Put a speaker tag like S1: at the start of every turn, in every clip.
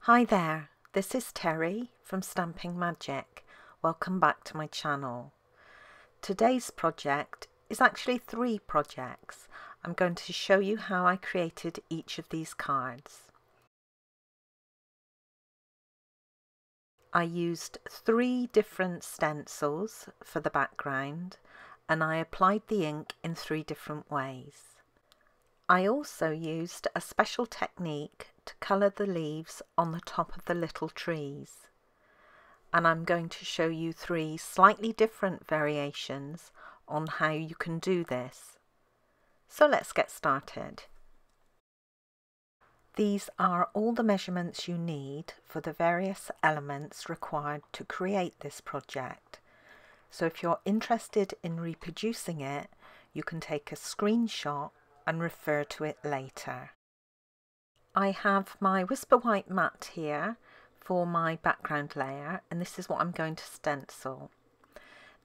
S1: Hi there, this is Teri from Stamping Magic. Welcome back to my channel. Today's project is actually 3 projects. I'm going to show you how I created each of these cards. I used 3 different stencils for the background and I applied the ink in 3 different ways. I also used a special technique to colour the leaves on the top of the little trees. And I'm going to show you 3 slightly different variations on how you can do this. So let's get started. These are all the measurements you need for the various elements required to create this project. So if you're interested in reproducing it, you can take a screenshot and refer to it later. I have my Whisper White mat here for my background layer, and this is what I'm going to stencil.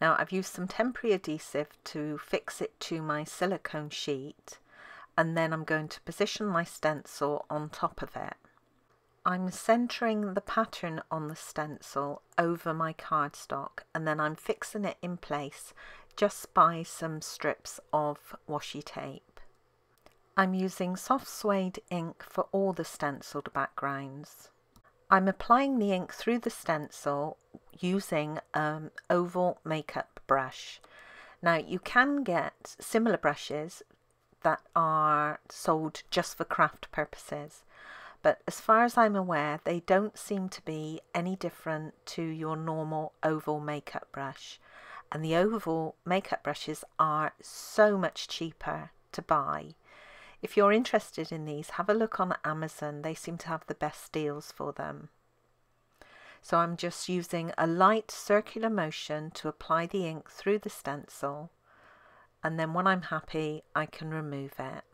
S1: Now I've used some temporary adhesive to fix it to my silicone sheet, and then I'm going to position my stencil on top of it. I'm centering the pattern on the stencil over my cardstock, and then I'm fixing it in place just by some strips of washi tape. I'm using soft suede ink for all the stenciled backgrounds. I'm applying the ink through the stencil using an oval makeup brush. Now you can get similar brushes that are sold just for craft purposes, but as far as I'm aware they don't seem to be any different to your normal oval makeup brush, and the oval makeup brushes are so much cheaper to buy. If you're interested in these, have a look on Amazon. They seem to have the best deals for them. So I'm just using a light circular motion to apply the ink through the stencil, and then when I'm happy I can remove it.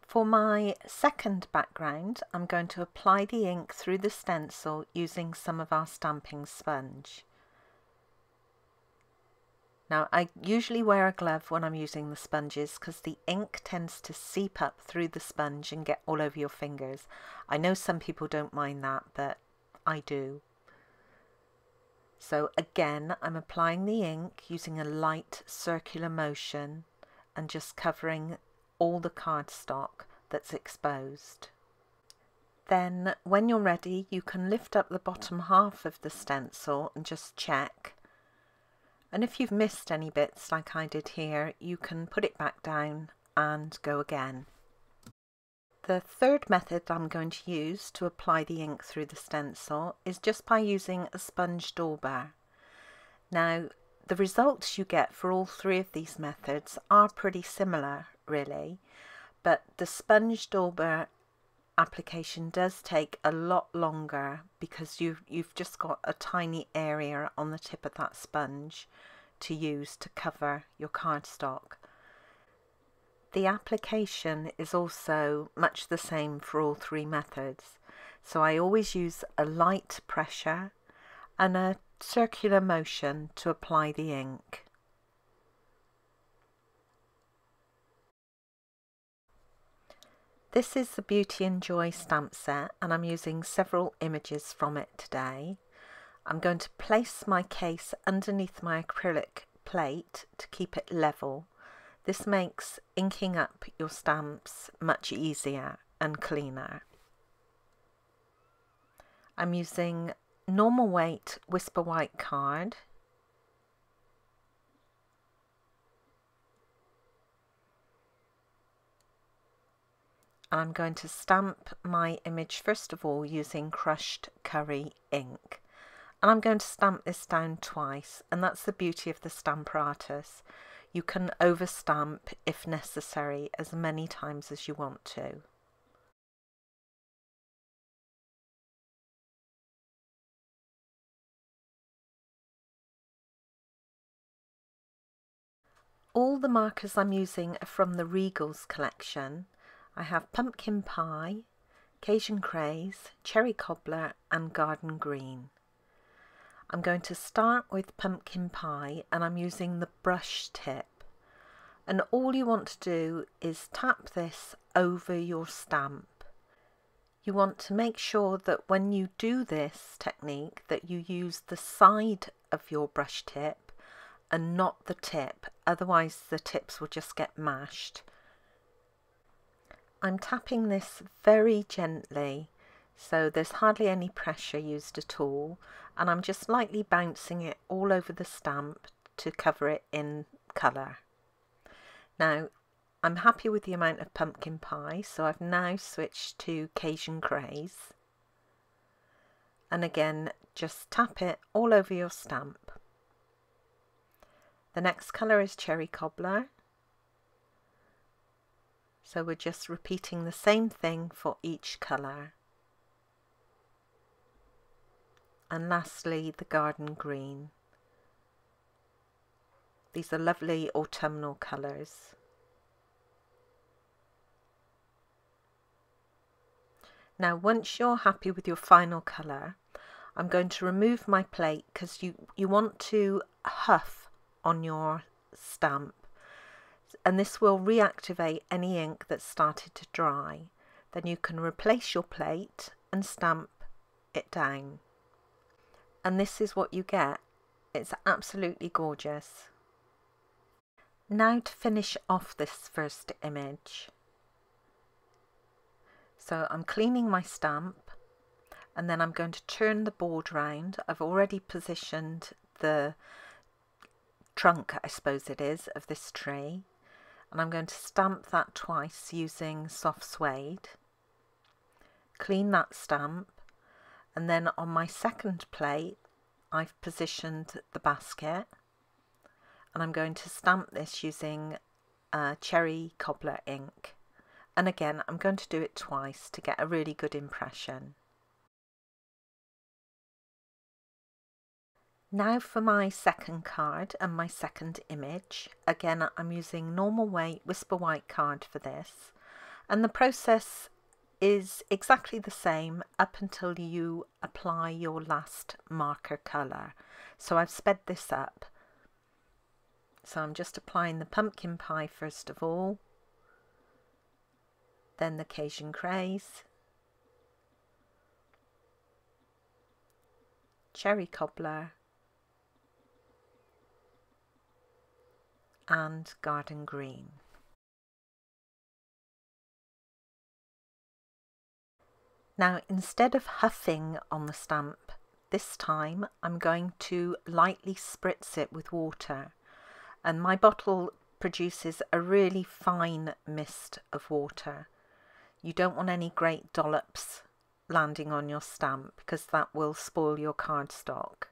S1: For my second background, I'm going to apply the ink through the stencil using some of our stamping sponge. Now I usually wear a glove when I'm using the sponges because the ink tends to seep up through the sponge and get all over your fingers. I know some people don't mind that, but I do. So again, I'm applying the ink using a light circular motion and just covering all the cardstock that's exposed. Then when you're ready, you can lift up the bottom half of the stencil and just check. And if you've missed any bits like I did here, you can put it back down and go again. The third method I'm going to use to apply the ink through the stencil is just by using a sponge dauber. Now the results you get for all 3 of these methods are pretty similar really, but the sponge dauber application does take a lot longer because you've just got a tiny area on the tip of that sponge to use to cover your cardstock. The application is also much the same for all 3 methods, so I always use a light pressure and a circular motion to apply the ink. This is the Beauty and Joy stamp set, and I'm using several images from it today. I'm going to place my case underneath my acrylic plate to keep it level. This makes inking up your stamps much easier and cleaner. I'm using normal weight Whisper White card. I'm going to stamp my image first of all using crushed curry ink, and I'm going to stamp this down twice, and that's the beauty of the Stamparatus. You can overstamp if necessary as many times as you want to. All the markers I'm using are from the Regals collection. I have Pumpkin Pie, Cajun Craze, Cherry Cobbler and Garden Green. I'm going to start with Pumpkin Pie and I'm using the brush tip. And all you want to do is tap this over your stamp. You want to make sure that when you do this technique that you use the side of your brush tip and not the tip, otherwise the tips will just get mashed. I'm tapping this very gently, so there's hardly any pressure used at all, and I'm just lightly bouncing it all over the stamp to cover it in colour. Now I'm happy with the amount of pumpkin pie, so I've now switched to Cajun Craze, and again just tap it all over your stamp. The next colour is Cherry Cobbler, so we're just repeating the same thing for each colour. And lastly, the Garden Green. These are lovely autumnal colours. Now once you're happy with your final colour, I'm going to remove my plate because you want to huff on your stamp, and this will reactivate any ink that's started to dry. Then you can replace your plate and stamp it down. And this is what you get. It's absolutely gorgeous. Now to finish off this first image. So I'm cleaning my stamp, and then I'm going to turn the board round. I've already positioned the trunk, I suppose it is, of this tree, and I'm going to stamp that twice using soft suede. Clean that stamp, and then on my second plate I've positioned the basket, and I'm going to stamp this using Cherry Cobbler ink. And again, I'm going to do it twice to get a really good impression. Now for my second card and my second image. Again, I'm using normal weight Whisper White card for this. And the process is exactly the same up until you apply your last marker colour. So I've sped this up. So I'm just applying the pumpkin pie first of all, then the Cajun Craze, Cherry Cobbler, and Garden Green. Now instead of huffing on the stamp, this time I'm going to lightly spritz it with water, and my bottle produces a really fine mist of water. You don't want any great dollops landing on your stamp because that will spoil your cardstock.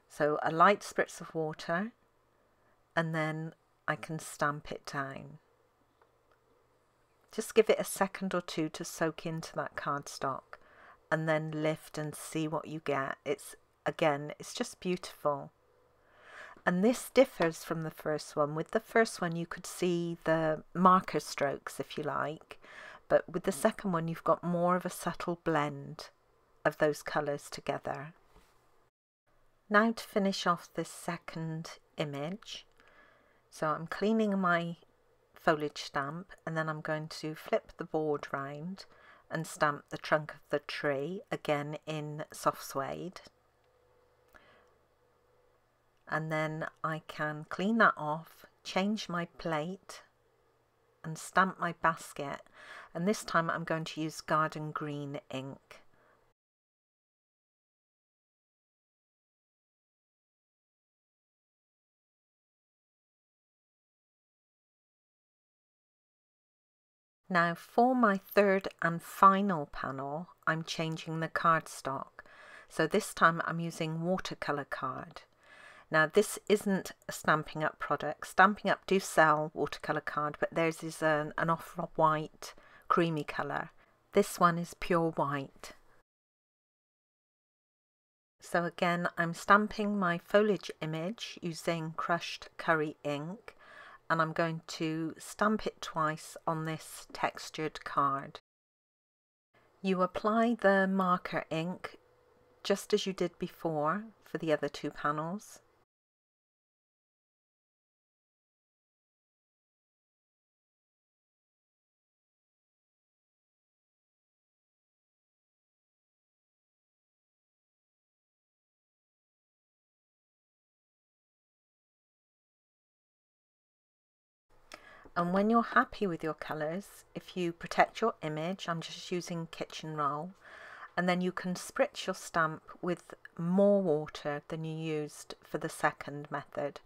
S1: So a light spritz of water, and then I can stamp it down. Just give it a second or two to soak into that cardstock, and then lift and see what you get. It's just beautiful. And this differs from the first one. With the first one you could see the marker strokes, if you like, but with the second one you've got more of a subtle blend of those colours together. Now to finish off this second image, so I'm cleaning my foliage stamp, and then I'm going to flip the board round and stamp the trunk of the tree, again in soft suede. And then I can clean that off, change my plate and stamp my basket, and this time I'm going to use Garden Green ink. Now for my third and final panel, I'm changing the cardstock. So this time I'm using watercolour card. Now this isn't a Stampin' Up product. Stampin' Up do sell watercolour card, but theirs is an off-white creamy colour. This one is pure white. So again, I'm stamping my foliage image using crushed curry ink, and I'm going to stamp it twice on this textured card. You apply the marker ink just as you did before for the other two panels. And when you're happy with your colours, if you protect your image, I'm just using kitchen roll, and then you can spritz your stamp with more water than you used for the second method.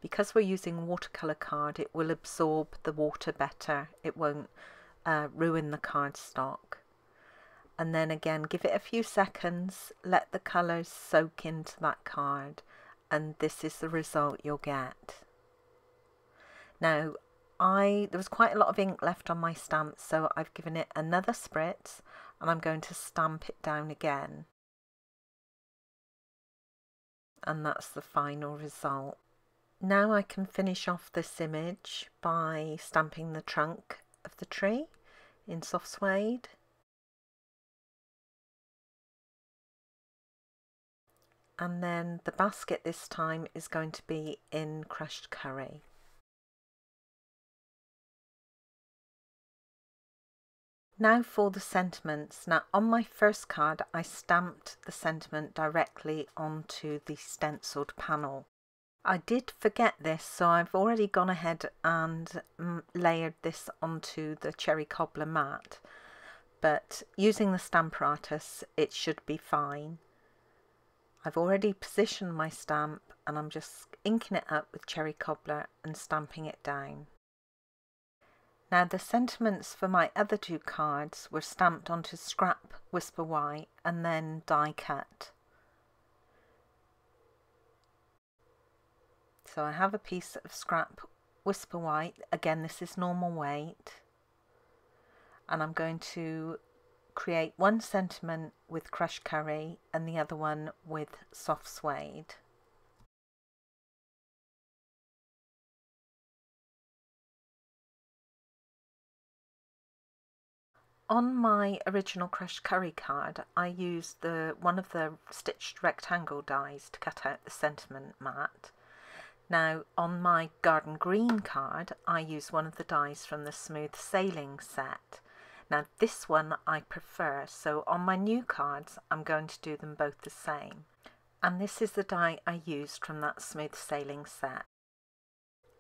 S1: Because we're using watercolour card, it will absorb the water better. It won't ruin the cardstock. And then again, give it a few seconds, let the colours soak into that card, and this is the result you'll get. Now, there was quite a lot of ink left on my stamp, so I've given it another spritz, and I'm going to stamp it down again. And that's the final result. Now I can finish off this image by stamping the trunk of the tree in soft suede. And then the basket this time is going to be in crushed curry. Now for the sentiments. Now on my first card I stamped the sentiment directly onto the stenciled panel. I did forget this, so I've already gone ahead and layered this onto the cherry cobbler mat, but using the Stamparatus it should be fine. I've already positioned my stamp and I'm just inking it up with cherry cobbler and stamping it down. Now the sentiments for my other two cards were stamped onto scrap Whisper White and then die cut. So I have a piece of scrap Whisper White, again this is normal weight, and I'm going to create one sentiment with crushed curry and the other one with soft suede. On my original crushed curry card I used one of the stitched rectangle dies to cut out the sentiment mat. Now on my garden green card I use one of the dies from the smooth sailing set. Now this one I prefer, so on my new cards I'm going to do them both the same. And this is the die I used from that smooth sailing set.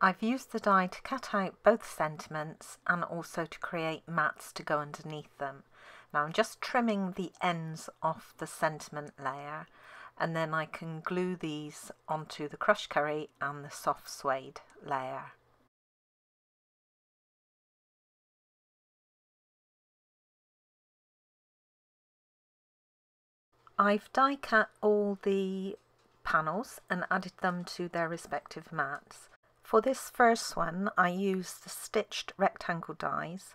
S1: I've used the die to cut out both sentiments and also to create mats to go underneath them. Now I'm just trimming the ends off the sentiment layer, and then I can glue these onto the crushed curry and the soft suede layer. I've die cut all the panels and added them to their respective mats. For this first one I used the stitched rectangle dies.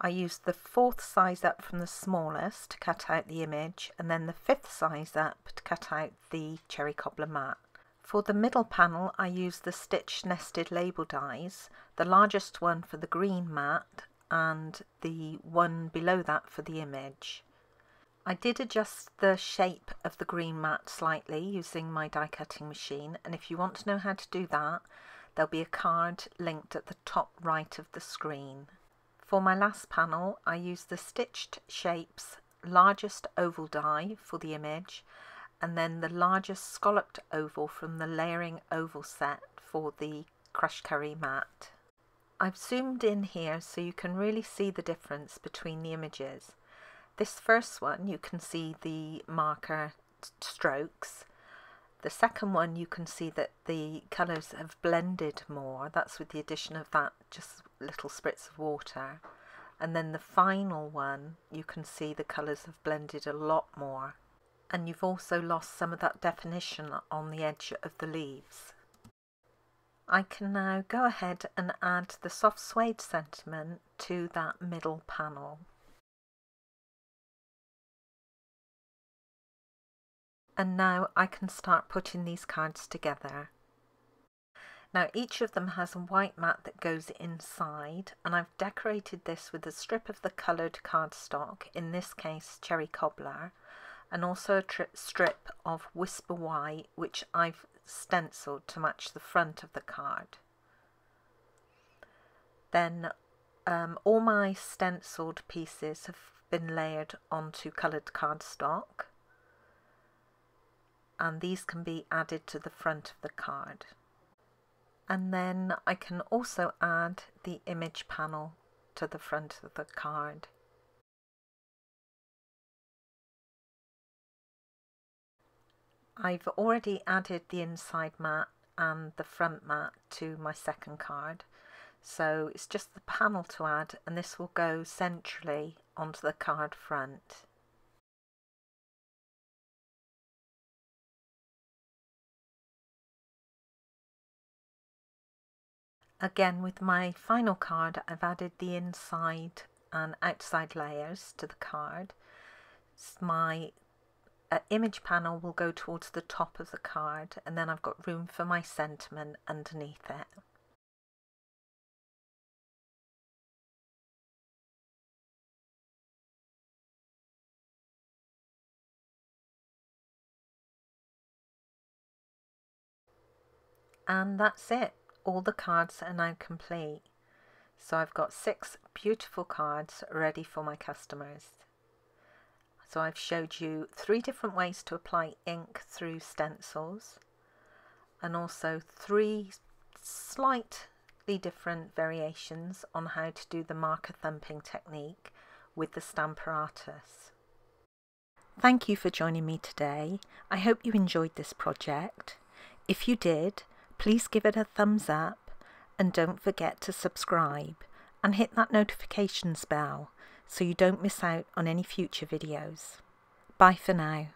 S1: I used the 4th size up from the smallest to cut out the image, and then the 5th size up to cut out the cherry cobbler mat. For the middle panel I used the stitched nested label dies, the largest one for the green mat and the one below that for the image. I did adjust the shape of the green mat slightly using my die cutting machine, and if you want to know how to do that, there'll be a card linked at the top right of the screen. For my last panel I used the Stitched Shapes largest oval die for the image, and then the largest scalloped oval from the layering oval set for the crushed curry mat. I've zoomed in here so you can really see the difference between the images. This first one you can see the marker strokes. The second one you can see that the colours have blended more, that's with the addition of that just little spritz of water. And then the final one you can see the colours have blended a lot more, and you've also lost some of that definition on the edge of the leaves. I can now go ahead and add the soft suede sentiment to that middle panel. And now I can start putting these cards together. Now each of them has a white mat that goes inside, and I've decorated this with a strip of the coloured cardstock, in this case cherry cobbler, and also a strip of Whisper White which I've stenciled to match the front of the card. Then all my stenciled pieces have been layered onto coloured cardstock, and these can be added to the front of the card. And then I can also add the image panel to the front of the card. I've already added the inside mat and the front mat to my second card, so it's just the panel to add, and this will go centrally onto the card front. Again, with my final card, I've added the inside and outside layers to the card. My image panel will go towards the top of the card, and then I've got room for my sentiment underneath it. And that's it. All the cards are now complete. So I've got 6 beautiful cards ready for my customers. So I've showed you 3 different ways to apply ink through stencils, and also 3 slightly different variations on how to do the marker thumping technique with the Stamparatus. Thank you for joining me today. I hope you enjoyed this project. If you did, please give it a thumbs up, and don't forget to subscribe and hit that notifications bell so you don't miss out on any future videos. Bye for now.